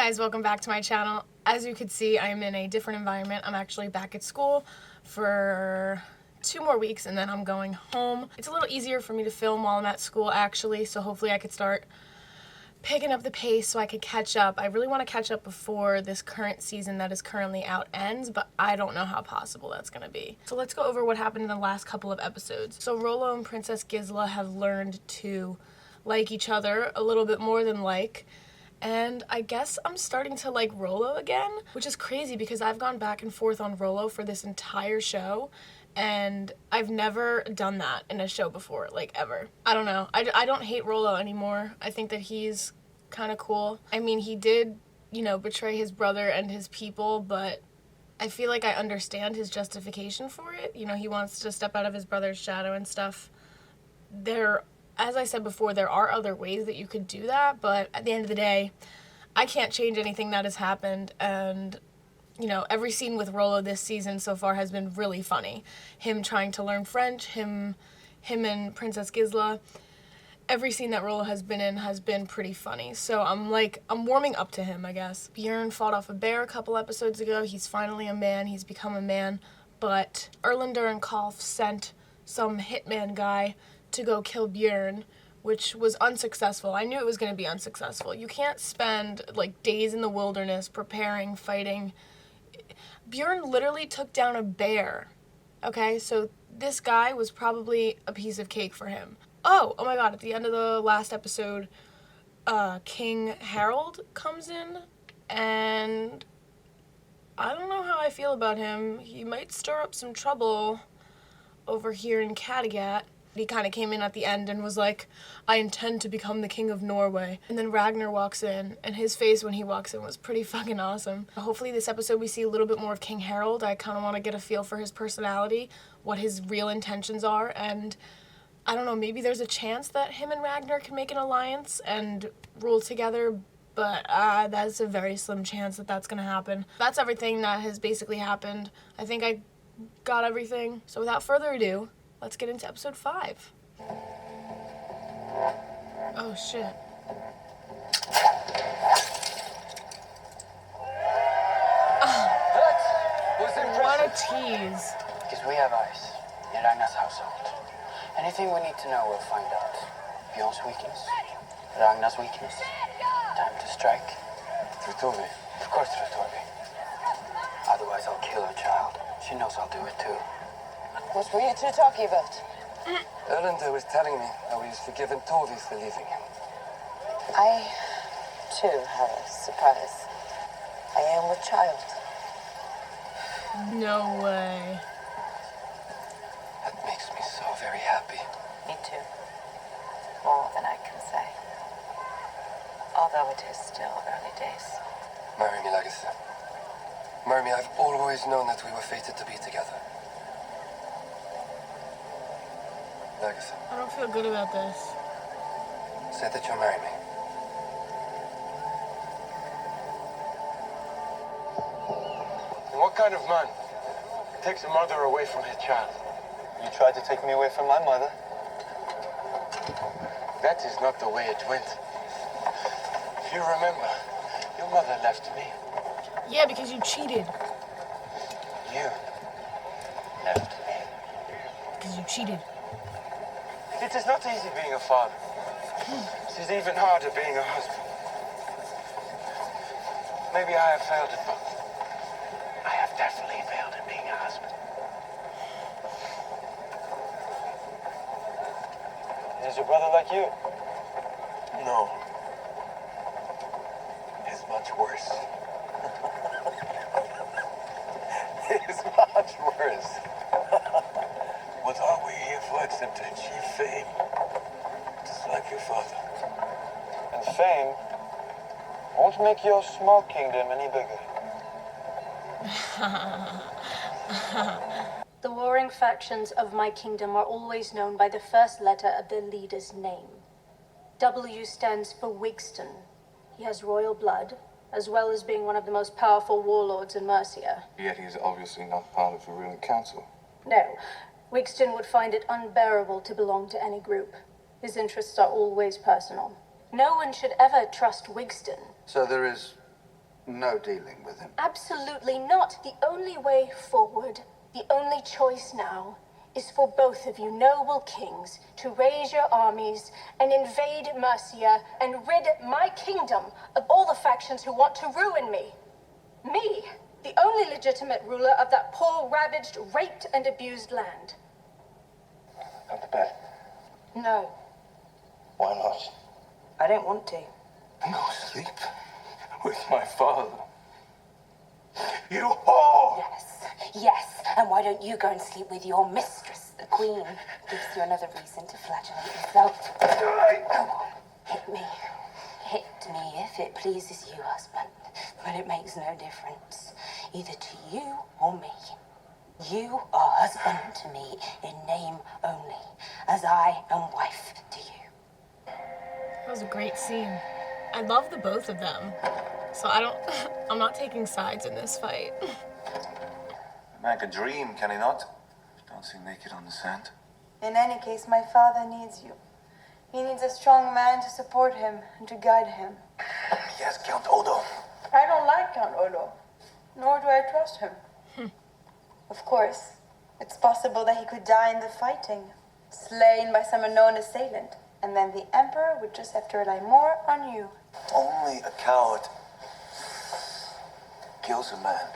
guys, welcome back to my channel. As you can see, I'm in a different environment. I'm actually back at school for 2 more weeks and then I'm going home. It's a little easier for me to film while I'm at school actually, so hopefully I could start picking up the pace so I could catch up. I really want to catch up before this current season that is currently out ends, but I don't know how possible that's going to be. So let's go over what happened in the last couple of episodes. So Rollo and Princess Gisela have learned to like each other a little bit more than like, and I guess I'm starting to like Rollo again, which is crazy because I've gone back and forth on Rollo for this entire show, and I've never done that in a show before, like ever. I don't know. I don't hate Rollo anymore. I think that he's kind of cool. I mean, he did, betray his brother and his people, but I feel like I understand his justification for it. He wants to step out of his brother's shadow and stuff. As I said before, there are other ways that you could do that, but at the end of the day, I can't change anything that has happened, and every scene with Rollo this season so far has been really funny. Him trying to learn French, him and Princess Gisela. Every scene that Rollo has been in has been pretty funny. So I'm warming up to him, I guess. Bjorn fought off a bear a couple episodes ago. He's finally a man. He's become a man. But Erlander and Kolf sent some hitman guy to go kill Bjorn, which was unsuccessful. I knew it was going to be unsuccessful. You can't spend days in the wilderness preparing, fighting. Bjorn literally took down a bear. Okay, so this guy was probably a piece of cake for him. Oh my god, at the end of the last episode, King Harold comes in, and I don't know how I feel about him. He might stir up some trouble over here in Kattegat. He kind of came in at the end and was like, I intend to become the king of Norway. And then Ragnar walks in, and his face when he walks in was pretty fucking awesome. Hopefully this episode we see a little bit more of King Harold. I kind of want to get a feel for his personality, what his real intentions are, and I don't know, maybe there's a chance that him and Ragnar can make an alliance and rule together, but that's a very slim chance that that's gonna happen. That's everything that has basically happened. I think I got everything. So without further ado, let's get into episode 5. Oh shit. What a tease. Because we have eyes in Ragnar's household. Anything we need to know, we'll find out. Bjorn's weakness, Ragnar's weakness. Time to strike. Through Torvi? Of course through Torvi. Otherwise I'll kill her child. She knows I'll do it too. What were you two talking about? Erlander was telling me how he's forgiven Torvi for leaving him. I, too, have a surprise. I am with child. No way. That makes me so very happy. Me too. More than I can say. Although it is still early days. Marry me, Lagertha. Marry me, I've always known that we were fated to be together. Lagertha. I don't feel good about this. Say that you'll marry me. And what kind of man takes a mother away from her child? You tried to take me away from my mother. That is not the way it went. If you remember, your mother left me. Yeah, because you cheated. You left me. Because you cheated. It is not easy being a father. It is even harder being a husband. Maybe I have failed at both. I have definitely failed at being a husband. Is your brother like you? No. He's much worse. It's much worse. What are we here for except to achieve fame? Just like your father. And fame won't make your small kingdom any bigger. The warring factions of my kingdom are always known by the first letter of their leader's name. W stands for Wigston. He has royal blood, as well as being one of the most powerful warlords in Mercia. Yet he is obviously not part of the ruling council. No, Wigston would find it unbearable to belong to any group. His interests are always personal. No one should ever trust Wigston. So there is No dealing with him. Absolutely not. The only way forward, the only choice now, is for both of you noble kings to raise your armies and invade Mercia and rid my kingdom of all the factions who want to ruin me. Me, the only legitimate ruler of that poor, ravaged, raped, and abused land. Go to bed. No, Why not? I don't want to. Go sleep with my father. You whore! Yes, and why don't you go and sleep with your mistress, the queen? Gives you another reason to flagellate yourself. Come on, hit me. Hit me if it pleases you, husband. But it makes no difference, either to you or me. You are husband to me in name only, as I am wife to you. That was a great scene. I love the both of them. So I'm not taking sides in this fight. A man can dream, can he not? Dancing naked on the sand. In any case, my father needs you. He needs a strong man to support him and to guide him. Yes, Count Odo. I don't like Count Odo, nor do I trust him. Of course, it's possible that he could die in the fighting, slain by some unknown assailant, and then the Emperor would just have to rely more on you. Only a coward kills a man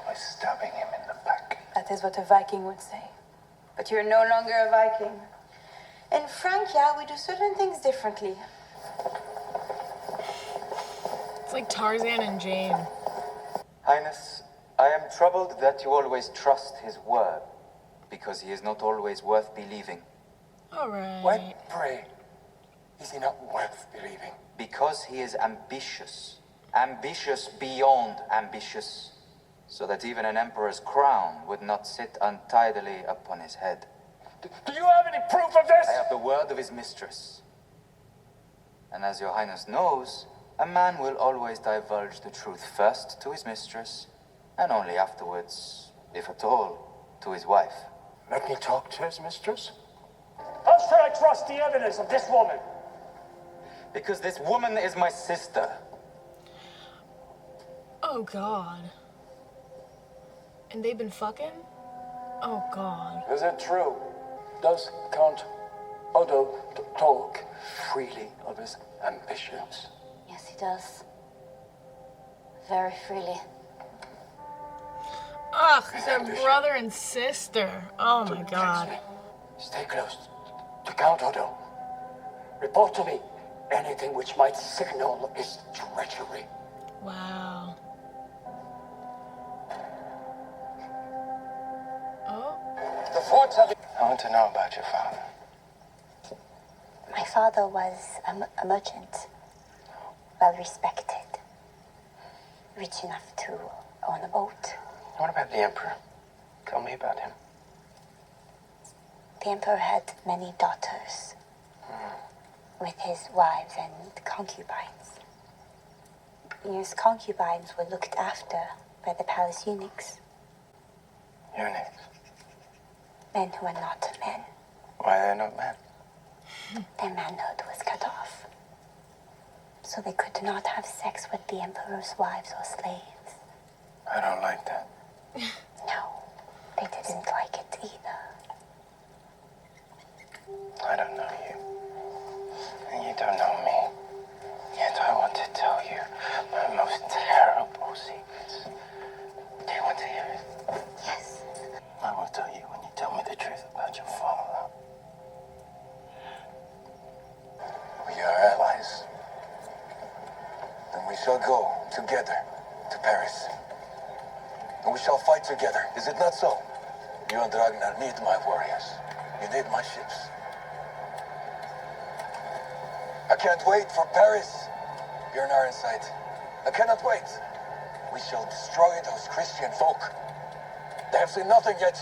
by stabbing him in the back. That is what a Viking would say. But you're no longer a Viking. In Francia, we do certain things differently. It's like Tarzan and Jane. Highness, I am troubled that you always trust his word, because he is not always worth believing. Alright. What, pray, is he not worth believing? Because he is ambitious. Ambitious beyond ambitious. So that even an emperor's crown would not sit untidily upon his head. Do you have any proof of this? I have the word of his mistress. And as your highness knows, a man will always divulge the truth first to his mistress, and only afterwards, if at all, to his wife. Let me talk to his mistress. How should I trust the evidence of this woman? Because this woman is my sister. Oh god. And they've been fucking? Oh god. Is it true? Does Count Odo talk freely of his ambitions? Yes, he does. Very freely. Ugh, they're brother and sister. Oh my god. Stay close to Count Odo. Report to me anything which might signal his treachery. Wow. Oh. The forts have... I want to know about your father. My father was a merchant, well respected, rich enough to own a boat. What about the Emperor? Tell me about him. The emperor had many daughters with his wives and concubines. His concubines were looked after by the palace eunuchs, Eunuchs. men who were not men. Why are they not men? Their manhood was cut off, so they could not have sex with the emperor's wives or slaves. I don't like that. No, they didn't like it either. I don't know you. And you don't know me. Yet I want to tell you my most terrible secrets. Do you want to hear it? Yes. I will tell you when you tell me the truth about your father. We are allies. Then we shall go together to Paris. And we shall fight together. Is it not so? You and Ragnar need my warriors. You need my ships. I can't wait for Paris. Bjornar in sight. I cannot wait. We shall destroy those Christian folk. They have seen nothing yet.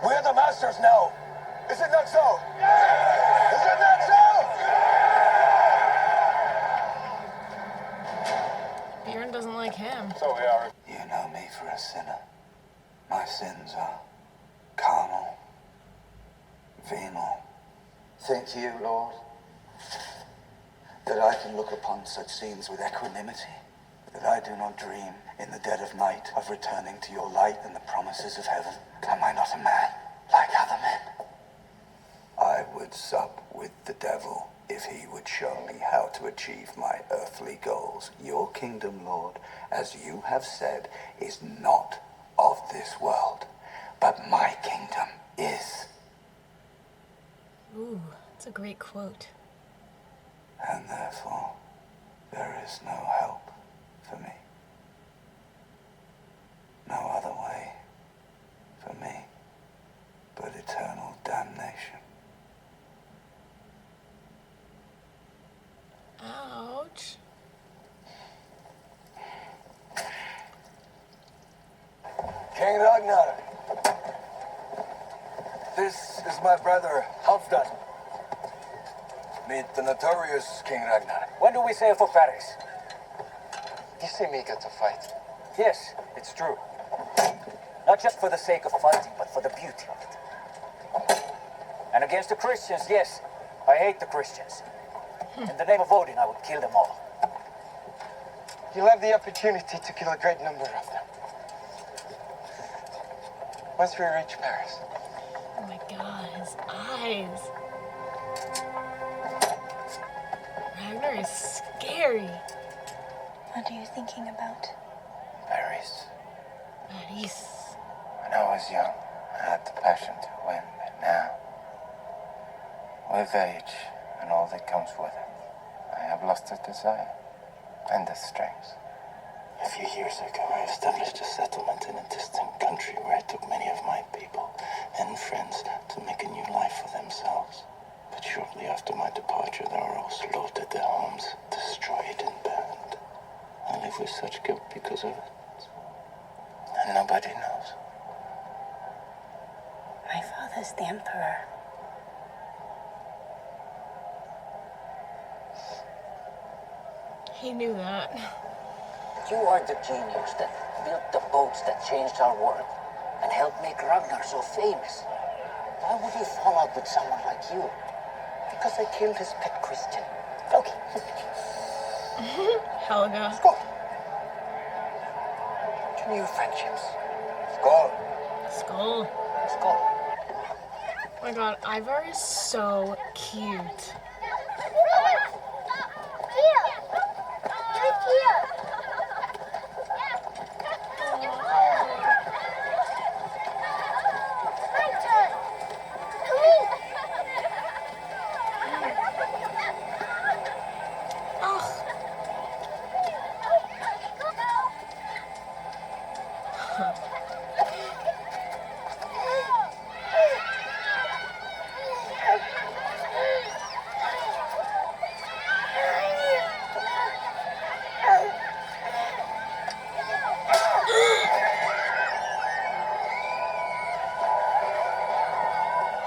We are the masters now. Is it not so? Is it not so? Bjorn doesn't like him. So we are. You know me for a sinner. My sins are carnal, venal. Think you, Lord, that I can look upon such scenes with equanimity? that I do not dream in the dead of night of returning to your light and the promises of heaven? Am I not a man like other men? I would sup with the devil if he would show me how to achieve my earthly goals. Your kingdom, Lord, as you have said, is not of this world, but my kingdom is. Ooh, that's a great quote. And therefore, there is no help for me. No other way for me but eternal damnation. Ouch. King Ragnar. This is my brother, Halfdan. Meet the notorious King Ragnar. When do we sail for Paris? You seem eager to fight. Yes, it's true. Not just for the sake of fighting, but for the beauty of it. And against the Christians, yes. I hate the Christians. In the name of Odin, I would kill them all. You'll have the opportunity to kill a great number of them. Once we reach Paris. Oh my god, his eyes. Ragnar is scary. What are you thinking about? Paris. Paris. When I was young, I had the passion to win, but now, with age and all that comes with it, I have lost the desire and the strength. A few years ago, I established a settlement in a distant country where I took many of my people and friends to make a new life for themselves. But shortly after my departure, they were all slaughtered, their homes destroyed and burned. I live with such guilt because of it. And nobody knows. My father's the emperor. He knew that. You are the genius that built the boats that changed our world and helped make Ragnar so famous. Why would he fall out with someone like you? Because I killed his pet Christian. Okay. Helga. Skål. To new friendships. Skål. Skull. Skål. Oh my god, Ivar is so cute.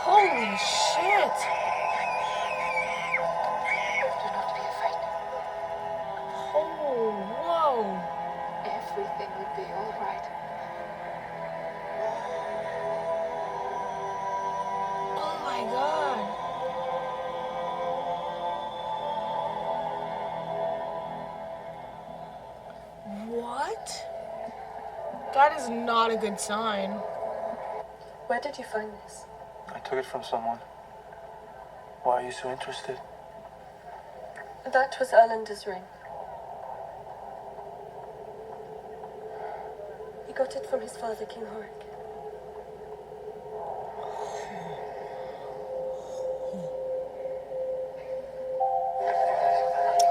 Holy shit! Do not be afraid. Oh, whoa! Everything will be all right. Oh my god! What? That is not a good sign. Where did you find this? I took it from someone. Why are you so interested? That was Erlender's ring. He got it from his father, King Horik.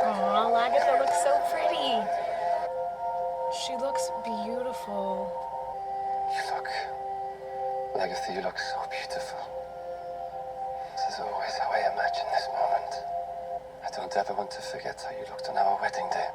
Aw, Lagatha looks so pretty. She looks beautiful. You look... Legacy, you look so beautiful. This is always how I imagine this moment. I don't ever want to forget how you looked on our wedding day.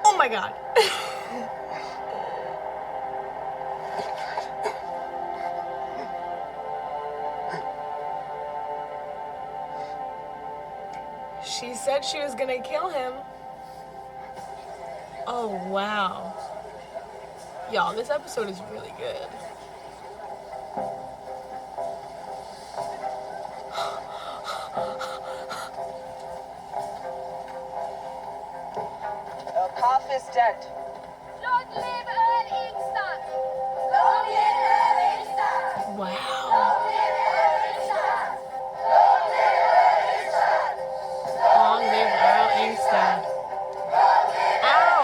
Oh my god. She said she was gonna kill him. Oh, wow. Y'all, this episode is really good. Calf is dead. Long live Earl Ingstad! Long live Earl Ingstad! Wow. Long live Earl Ingstad! Long live Earl Ingstad! Long live Earl Ingstad. Ow!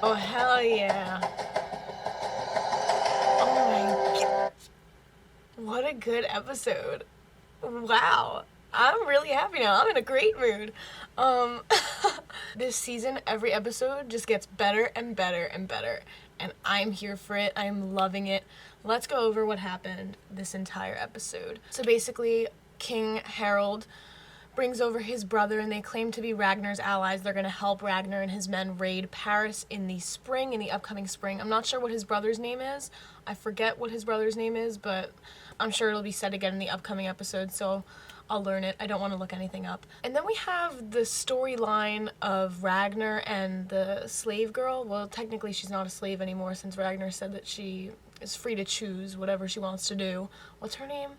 Oh, hell yeah. Oh my god. What a good episode. Wow. I'm really happy now. I'm in a great mood. This season, every episode just gets better and better and better. And I'm here for it. I'm loving it. Let's go over what happened this entire episode. So basically, King Harold brings over his brother, and they claim to be Ragnar's allies. They're going to help Ragnar and his men raid Paris in the upcoming spring. I'm not sure what his brother's name is. I forget what his brother's name is, but I'm sure it'll be said again in the upcoming episode, so I'll learn it. I don't want to look anything up. And then we have the storyline of Ragnar and the slave girl. Well, technically she's not a slave anymore since Ragnar said that she is free to choose whatever she wants to do. What's her name?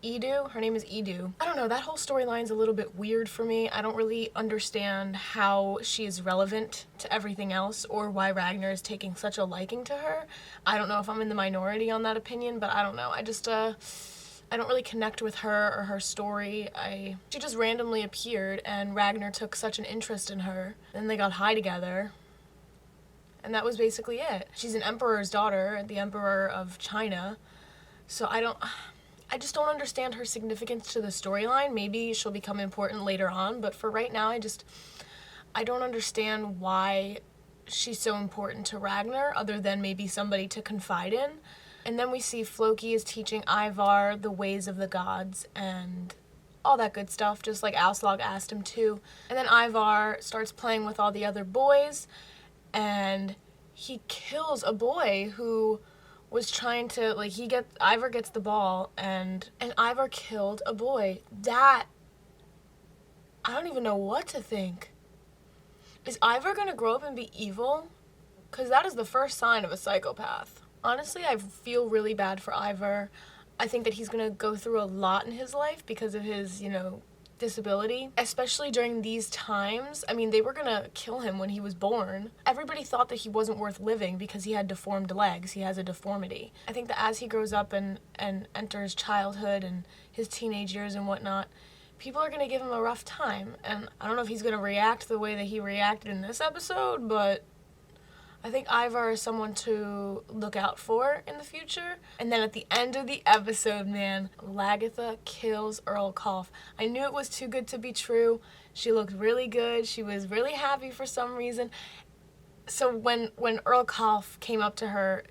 Edu? Her name is Edu. I don't know, that whole storyline's a little bit weird for me. I don't really understand how she is relevant to everything else or why Ragnar is taking such a liking to her. I don't know if I'm in the minority on that opinion, but I don't know. I don't really connect with her or her story. She just randomly appeared and Ragnar took such an interest in her. Then they got high together. And that was basically it. She's an emperor's daughter, the emperor of China. So I just don't understand her significance to the storyline. Maybe she'll become important later on, but for right now, I don't understand why she's so important to Ragnar, other than maybe somebody to confide in. And then we see Floki is teaching Ivar the ways of the gods and all that good stuff, just like Aslog asked him to. And then Ivar starts playing with all the other boys, and he kills a boy who was trying to, Ivar gets the ball, and Ivar killed a boy. That, I don't even know what to think. Is Ivar gonna grow up and be evil? Because that is the first sign of a psychopath. Honestly, I feel really bad for Ivar. I think that he's gonna go through a lot in his life because of his, disability, especially during these times. I mean, they were gonna kill him when he was born. Everybody thought that he wasn't worth living because he had deformed legs. He has a deformity. I think that as he grows up and enters childhood and his teenage years and whatnot, people are gonna give him a rough time. And I don't know if he's gonna react the way that he reacted in this episode, but I think Ivar is someone to look out for in the future. And then at the end of the episode, man, Lagertha kills Earl Calf. I knew it was too good to be true. She looked really good. She was really happy for some reason. So when Earl Calf came up to her,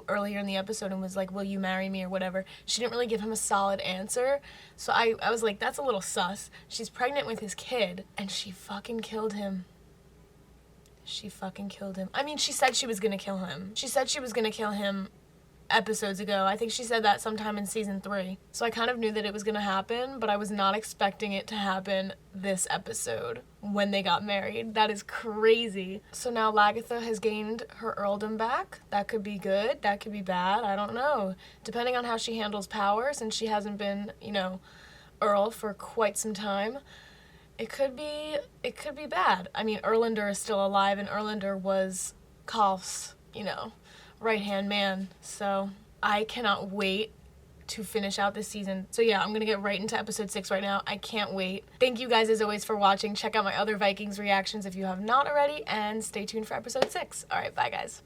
earlier in the episode and was like, will you marry me or whatever, she didn't really give him a solid answer. So I was like, that's a little sus. She's pregnant with his kid, and she fucking killed him. She fucking killed him. I mean, she said she was gonna kill him. She said she was gonna kill him episodes ago. I think she said that sometime in season 3. So I kind of knew that it was gonna happen, but I was not expecting it to happen this episode when they got married. That is crazy. So now Lagertha has gained her earldom back. That could be good. That could be bad. I don't know. Depending on how she handles power, since she hasn't been, Earl for quite some time. It could be bad. I mean, Erlander is still alive, and Erlander was Kalf's, right-hand man. So I cannot wait to finish out this season. So yeah, I'm gonna get right into episode 6 right now. I can't wait. Thank you guys as always for watching. Check out my other Vikings reactions if you have not already, and stay tuned for episode 6. All right, bye guys.